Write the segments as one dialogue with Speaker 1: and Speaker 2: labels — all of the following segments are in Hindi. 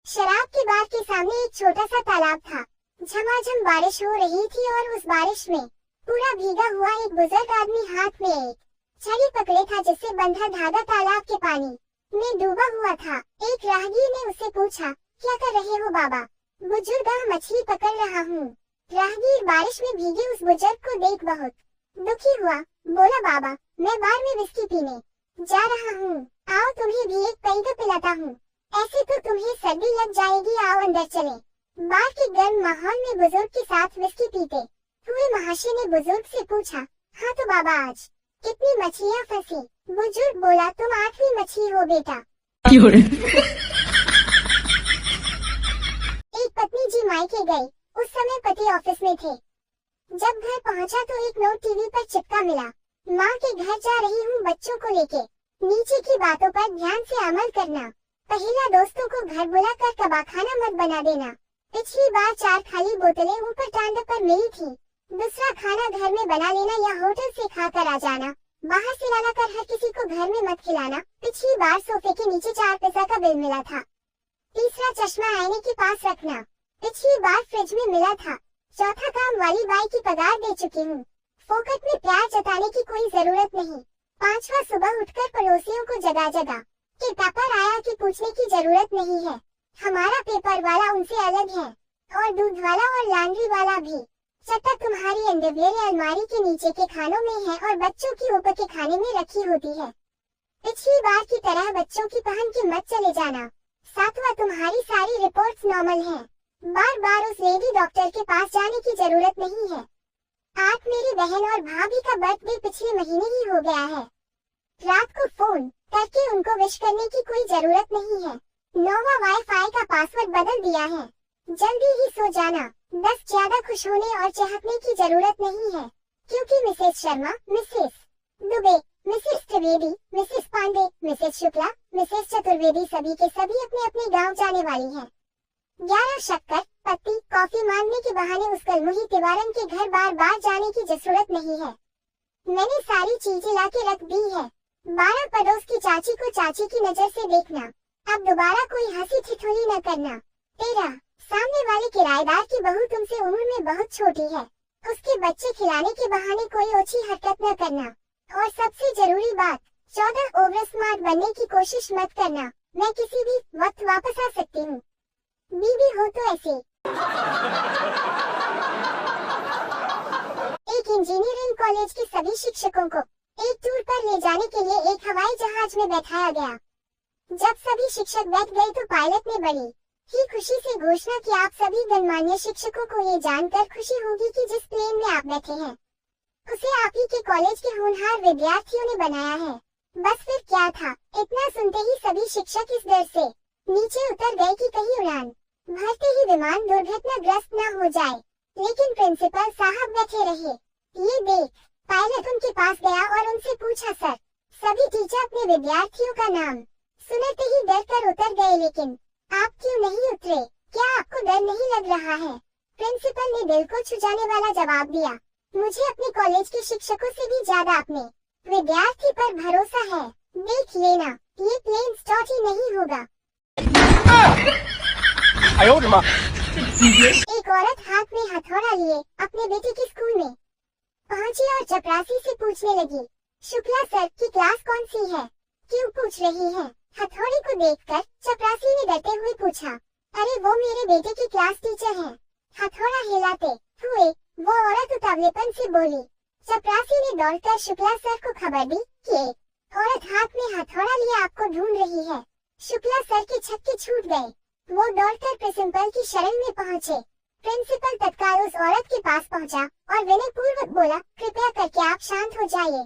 Speaker 1: शराब के बार के सामने एक छोटा सा तालाब था। झमाझम बारिश हो रही थी और उस बारिश में पूरा भीगा हुआ एक बुजुर्ग आदमी हाथ में एक छड़ी पकड़े था जिससे बंधा धागा तालाब के पानी में डूबा हुआ था। एक राहगीर ने उससे पूछा, क्या कर रहे हो बाबा? बुजुर्ग, मछली पकड़ रहा हूँ। राहगीर बारिश में भीगे उस बुजुर्ग को देख बहुत दुखी हुआ। बोला, बाबा, मैं बार में विस्की पीने जा रहा हूँ, आओ तुम्हें भी एक पैग पिलाता हूँ। ऐसे तो तुम्हें सर्दी लग जाएगी, आओ अंदर चले। बार के गर्म माहौल में बुजुर्ग के साथ विस्की पीते हुए महाशय ने बुजुर्ग से पूछा, हाँ तो बाबा आज कितनी मछलियाँ फंसी? बुजुर्ग बोला, तुम 8वीं मछली हो बेटा। एक पत्नी जी मायके गई। उस समय पति ऑफिस में थे। जब घर पहुंचा तो एक नोट टीवी पर चिपका मिला, माँ के घर जा रही हूँ बच्चों को लेके, नीचे की बातों पर ध्यान से अमल करना। पहला, दोस्तों को घर बुलाकर कबाखाना मत बना देना। पिछली बार 4 खाली बोतलें ऊपर टांड पर मिली थी। दूसरा, खाना घर में बना लेना या होटल से खाकर आ जाना, बाहर से लाना कर हर किसी को घर में मत खिलाना। पिछली बार सोफे के नीचे 4 पैसा का बिल मिला था। तीसरा, चश्मा आईने के पास रखना, पिछली बार फ्रिज में मिला था। चौथा, काम वाली बाई की पगार दे चुकी हूँ, फोकट में प्यार जताने की कोई जरूरत नहीं। पांचवा, सुबह उठकर पड़ोसियों को जगह जगह के पेपर आया कि पूछने की जरूरत नहीं है, हमारा पेपर वाला उनसे अलग है, और दूध वाला और लॉन्ड्री वाला भी। छठा, तुम्हारी अंडरवियर अलमारी के नीचे के खानों में है और बच्चों की ऊपर के खाने में रखी होती है, पिछली बार की तरह बच्चों की पहन के मत चले जाना। सातवां, तुम्हारी सारी रिपोर्ट्स नॉर्मल हैं, बार बार उस लेडी डॉक्टर के पास जाने की जरूरत नहीं है। 8, मेरी बहन और भाभी का बर्थडे पिछले महीने ही हो गया है, रात को फोन करके उनको विश करने की कोई जरूरत नहीं है। 9वां, वाईफाई का पासवर्ड बदल दिया है, जल्दी ही सो जाना। 10, ज्यादा खुश होने और चहकने की जरूरत नहीं है, क्योंकि Mrs Sharma, Mrs Dubey, Mrs Trivedi, Mrs Pandey, Mrs Shukla, Mrs Chaturvedi सभी के सभी अपने अपने गांव जाने वाली हैं। 11, शक्कर पत्ती कॉफी मांगने के बहाने उस कलमुही तिवारन के घर बार बार जाने की जरूरत नहीं है, मैंने सारी चीजें ला के रख दी है। 12, पड़ोस की चाची को चाची की नजर से देखना, अब दोबारा कोई हंसी ठिठोली न करना। 13, सामने वाले किराएदार की बहू तुमसे उम्र में बहुत छोटी है, उसके बच्चे खिलाने के बहाने कोई ओछी हरकत न करना। और सबसे जरूरी बात 14, ओवर स्मार्ट बनने की कोशिश मत करना, मैं किसी भी वक्त वापस आ सकती हूँ, बीवी हो तो ऐसे। एक इंजीनियरिंग कॉलेज के सभी शिक्षकों को एक टूर पर ले जाने के लिए एक हवाई जहाज में बैठाया गया। जब सभी शिक्षक बैठ गए तो पायलट ने बड़ी ही खुशी से घोषणा की, आप सभी गणमान्य शिक्षकों को ये जानकर खुशी होगी कि जिस प्लेन में आप बैठे हैं उसे आप ही के कॉलेज के होनहार विद्यार्थियों ने बनाया है। बस फिर क्या था, इतना सुनते ही सभी शिक्षक इस डर से नीचे उतर गए कि कहीं उड़ान भरते ही विमान दुर्घटनाग्रस्त न हो जाए। लेकिन प्रिंसिपल साहब बैठे रहे। ये देख पायलट उनके पास गया और उनसे पूछा, सर सभी टीचर अपने विद्यार्थियों का नाम सुनते ही डर कर उतर गए, लेकिन आप क्यों नहीं उतरे, क्या आपको डर नहीं लग रहा है? प्रिंसिपल ने दिल को छू जाने वाला जवाब दिया, मुझे अपने कॉलेज के शिक्षकों से भी ज्यादा अपने विद्यार्थी पर भरोसा है, देख लेना ये प्लेन स्टॉर्ट ही नहीं होगा। एक औरत हाथ में हथौड़ा लिए अपने बेटे के स्कूल में पहुंची और चपरासी से पूछने लगी, शुक्ला सर की क्लास कौन सी है, क्यों पूछ रही है? हथौड़े को देखकर चपरासी ने डरते हुए पूछा, अरे वो मेरे बेटे की क्लास टीचर है। हथौड़ा हिलाते हुए वो औरत उतावलेपन से बोली। चपरासी ने दौड़कर शुक्ला सर को खबर दी कि एक औरत हाथ में हथौड़ा लिए आपको ढूंढ रही है। शुक्ला सर के छक्के छूट गए, वो दौड़कर प्रिंसिपल की शरण में पहुंचे। प्रिंसिपल तत्काल उस औरत के पास पहुंचा और विनयपूर्वक बोला, कृपया करके आप शांत हो जाइए।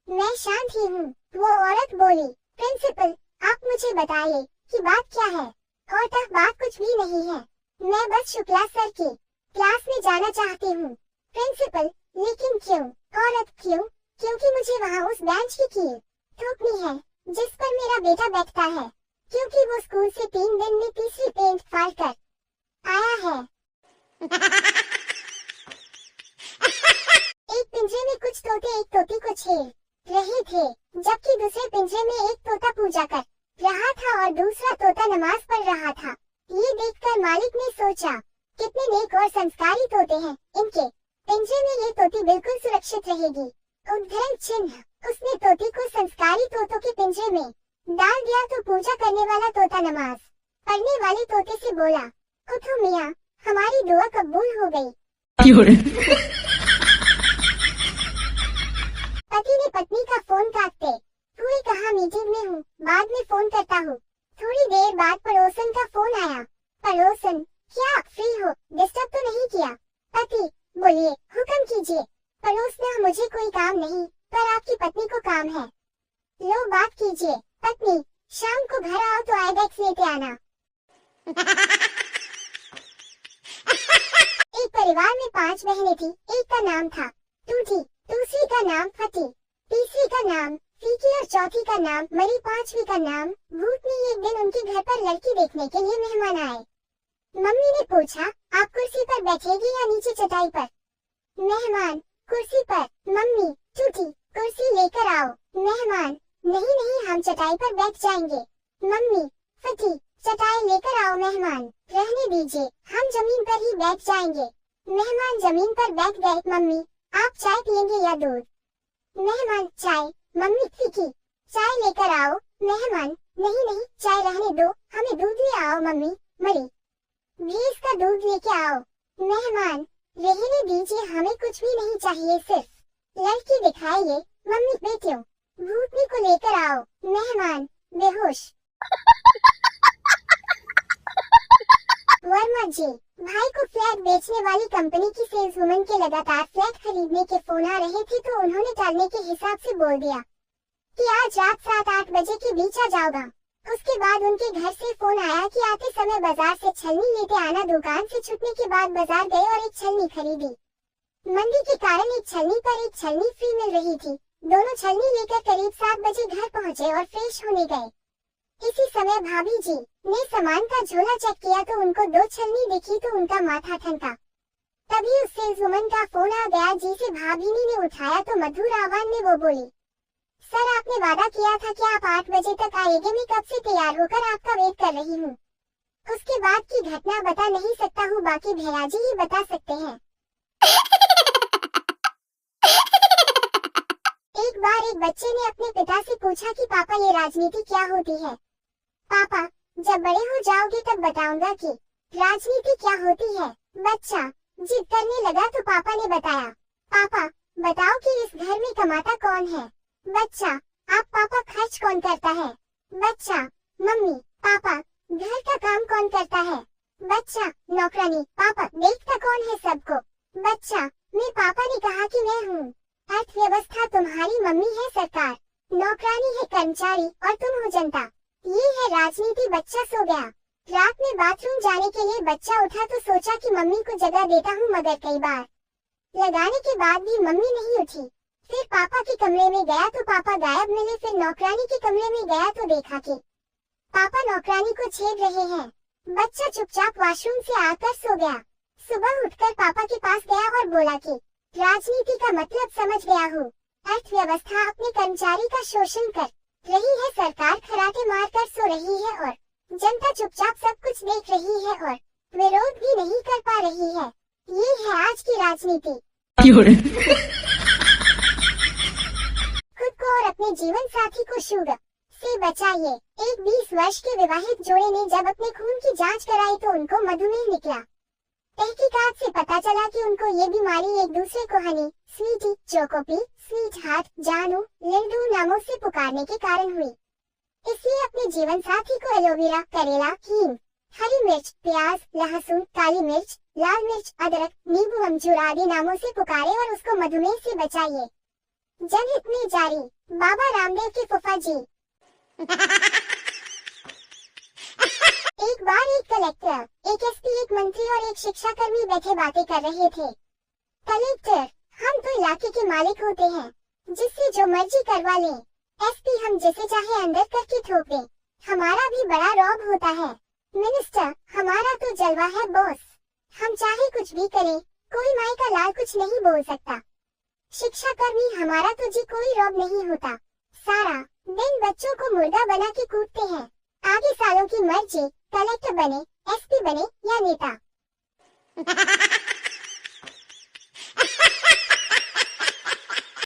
Speaker 1: मैं शांत ही हूँ, वो औरत बोली। प्रिंसिपल आप मुझे बताइए कि बात क्या है? और तब बात कुछ भी नहीं है, मैं बस शुक्ला सर की क्लास में जाना चाहती हूँ। प्रिंसिपल लेकिन क्यों? औरत क्यों? क्योंकि मुझे वहाँ उस बेंच की कील ठोकनी है जिस पर मेरा बेटा बैठता है, क्योंकि वो स्कूल से 3 दिन में तीसरी पेंट फाड़ कर आया है। एक पिंजरे में कुछ तोते एक तोती को छेड़ रहे थे, जबकि दूसरे पिंजरे में एक तोता पूजा कर रहा था और दूसरा तोता नमाज पढ़ रहा था। मालिक ने सोचा, कितने नेक और संस्कारी तोते हैं, इनके पिंजरे में ये तोती बिल्कुल सुरक्षित रहेगी। उद्धरण चिन्ह। उसने तोती को संस्कारी तोतों के पिंजरे में डाल दिया तो पूजा करने वाला तोता नमाज पढ़ने वाले तोते से बोला, उठो मियाँ, हमारी दुआ कबूल हो गई। पति ने पत्नी का फोन काटते हुए कहा, मीटिंग में हूँ, बाद में फोन करता हूँ। थोड़ी देर बाद पड़ोसन का फोन आया। पड़ोसन, क्या आप फ्री हो, डिस्टर्ब तो नहीं किया? पति, बोलिए, हुक्म कीजिए। पड़ोसना, मुझे कोई काम नहीं, पर आपकी पत्नी को काम है। लो बात कीजिए। पत्नी, शाम को घर आओ तो आईबैक्स लेते आना। एक परिवार में 5 बहनें थी। एक का नाम था टूटी, दूसरी का नाम फटी, तीसरी का नाम फीकी और चौथी का नाम मरी, 5वीं का नाम भूतनी। एक दिन उनके घर पर लड़की देखने के लिए मेहमान आए। मम्मी ने पूछा, आप कुर्सी पर बैठेगी या नीचे चटाई पर? मेहमान, कुर्सी पर। मम्मी, टूटी, कुर्सी लेकर आओ। मेहमान, नहीं नहीं, हम चटाई पर बैठ जाएंगे। मम्मी, फटी, चटाई लेकर आओ। मेहमान, रहने दीजिए, हम जमीन पर ही बैठ जाएंगे। मेहमान जमीन पर बैठ गए। मम्मी, आप चाय पियेंगे या दूध? मेहमान, चाय। मम्मी, फीकी, चाय लेकर आओ। मेहमान, नहीं नहीं, चाय रहने दो, हमें दूध ले आओ। मम्मी, मरी, भैंस का दूध लेके आओ। मेहमान, रहने दीजिए, हमें कुछ भी नहीं चाहिए, सिर्फ लड़की दिखाइए। मम्मी, बेटियों, भूतनी को लेकर आओ। मेहमान, बेहोश। वर्मा जी, भाई को फ्लैट बेचने वाली कंपनी की सेल्स वुमन के लगातार फ्लैट खरीदने के फोन आ रहे थे तो उन्होंने टालने के हिसाब से बोल दिया कि आज रात 7-8 बजे के बीच आ जाऊंगा। उसके बाद उनके घर से फोन आया कि आते समय बाजार से छलनी लेते आना। दुकान से छुटने के बाद बाजार गए और एक छलनी खरीदी। मंदी के कारण एक छलनी पर एक छलनी फ्री मिल रही थी। दोनों छलनी लेकर करीब 7 बजे घर पहुँचे और फ्रेश होने गए। इसी समय भाभी जी ने सामान का झोला चेक किया तो उनको 2 छलनी दिखी तो उनका माथा ठनका। तभी उस सेल्स वुमन का फोन आ गया जिसे भाभीनी ने उठाया तो मधुर आवाज में वो बोली, सर आपने वादा किया था कि आप 8 बजे तक आएंगे, मैं कब से तैयार होकर आपका वेट कर रही हूँ। उसके बाद की घटना बता नहीं सकता हूँ, बाकी भैया जी ही बता सकते हैं। एक बार एक बच्चे ने अपने पिता से पूछा कि पापा ये राजनीति क्या होती है? पापा, जब बड़े हो जाओगे तब बताऊंगा कि राजनीति क्या होती है। बच्चा जिद करने लगा तो पापा ने बताया, पापा बताओ कि इस घर में कमाता कौन है? बच्चा, आप पापा, खर्च कौन करता है? बच्चा, मम्मी। पापा, घर का काम कौन करता है? बच्चा, नौकरानी। पापा, देखता कौन है सबको? बच्चा, मैं। पापा ने कहा कि मैं हूँ। अर्थव्यवस्था तुम्हारी मम्मी है, सरकार नौकरानी है, कर्मचारी, और तुम हो जनता। ये है राजनीति। बच्चा सो गया। रात में बाथरूम जाने के लिए बच्चा उठा तो सोचा कि मम्मी को जगह देता हूँ, मगर कई बार लगाने के बाद भी मम्मी नहीं उठी। फिर पापा के कमरे में गया तो पापा गायब मिले। फिर नौकरानी के कमरे में गया तो देखा कि पापा नौकरानी को छेड़ रहे हैं। बच्चा चुपचाप वॉशरूम से आकर सो गया। सुबह उठकर पापा के पास गया और बोला कि राजनीति का मतलब समझ गया हूँ। अर्थव्यवस्था अपने कर्मचारी का शोषण कर रही है, सरकार खराटे मारकर सो रही है और जनता चुपचाप सब कुछ देख रही है और विरोध भी नहीं कर पा रही है। ये है आज की राजनीति। खुद को और अपने जीवन साथी को शुगर से बचाइए। एक 20 वर्ष के विवाहित जोड़े ने जब अपने खून की जांच कराई तो उनको मधुमेह निकला। तहकीकात से पता चला कि उनको ये बीमारी एक दूसरे को हनी, स्वीटी, चोकोपी, स्वीट हार्ट, जानू, लिल्डू नामों से पुकारने के कारण हुई। इसलिए अपने जीवन साथी को एलोवेरा, करेला, हींग, हरी मिर्च, प्याज, लहसुन, काली मिर्च, लाल मिर्च, अदरक, नींबू, अमचूर आदि नामों से पुकारे और उसको मधुमेह से बचाइए। जनहित में जारी, बाबा रामदेव के फूफा जी। एक बार एक कलेक्टर, एक एसपी, एक मंत्री और एक शिक्षाकर्मी बैठे बातें कर रहे थे। कलेक्टर, हम तो इलाके के मालिक होते हैं, जिससे जो मर्जी करवा लें। एसपी, हम जिसे चाहे अंदर करके ठोक दें, हमारा भी बड़ा रौब होता है। मिनिस्टर, हमारा तो जलवा है बॉस, हम चाहे कुछ भी करें, कोई माई का लाल कुछ नहीं बोल सकता। शिक्षाकर्मी, हमारा तो जी कोई रौब नहीं होता, सारा दिन बच्चों को मुर्गा बना के कूटते हैं। आगे सालों की मर्जी, कलेक्टर बने, एसपी बने या नेता।